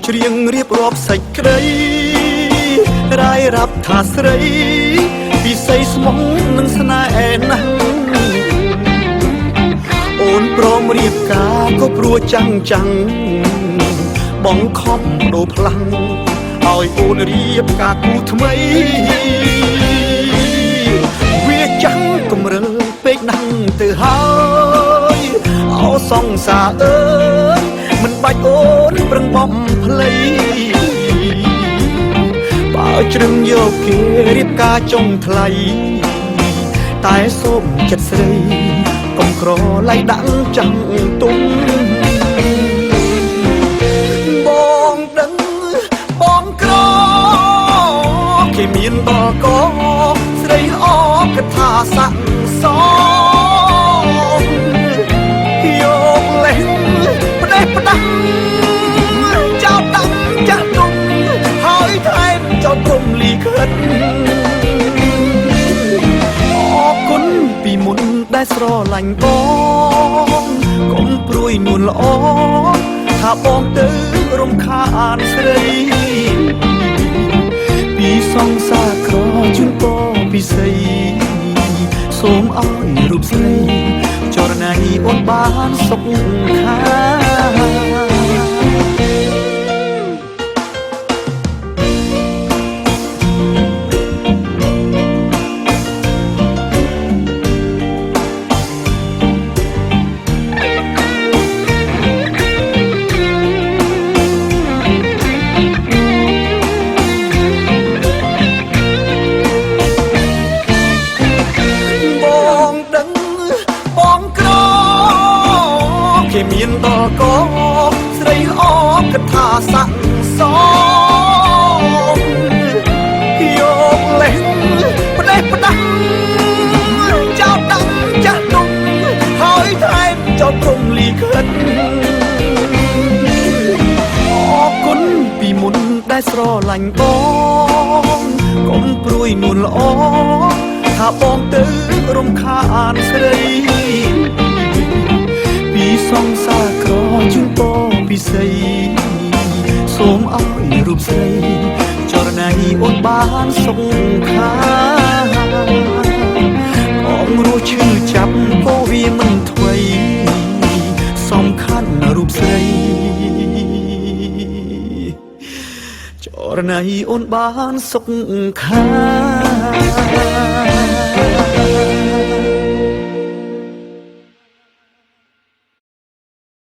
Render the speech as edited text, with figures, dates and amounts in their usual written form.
ច្រៀងរៀបរាប់សេចក្តីរាយរាប់ថាស្រីពិសីស្មងនឹងស្នេហ៍ណាស់អូនព្រមរៀបការក៏ព្រោះចាំងបងខំដូរផ្លាំងឲ្យអូនរៀបការគូថ្មីវាចាំងកំរិលពេកណាស់ទៅហើយអោសងសាអើយមិនបាច់អូនប្រឹងបំភ្លៃបើជ្រឹងយកគេរៀបការចុងថ្លៃតែសូមចិត្តស្រីកុំក្រឡៃដាក់ចាំងទុំបងដឹងបងក្រគេមានដល់កស្រីអកថាស័ក្តិសមយកលេងផ្ដេសផ្ដាំចោលតាំងចាក់ទុំហើយថែមចោលទុំលីខិតអរគុណពីមុនដែលស្រឡាញ់បងកុំព្រួយនួនល្អថាបងទៅរំខានស្រីពីសងសាក្រជូនពរពិសីសូមឲ្យរូបស្រីចរណៃអូនបានសុខខាគេមានដល់កស្រីអកថាស័ក្តិសមយកលេងផ្ដេសផ្ដាំចោលតាំងចាក់ទុំហើយថែមចោលព្រំលីខិតអរគុណពីមុនដែលស្រឡាញ់បងកុំព្រួយនួនល្អថាបងទៅរំខានស្រីពីសងសាក្រជូនពរពិសីសូមឲ្យរូបស្រីចរណៃអូនបានសុខខាអងរស់ឈឺចាប់ក៏វាមិនថ្មីសំខាន់រូបស្រីចរណៃអូនបានសុខខា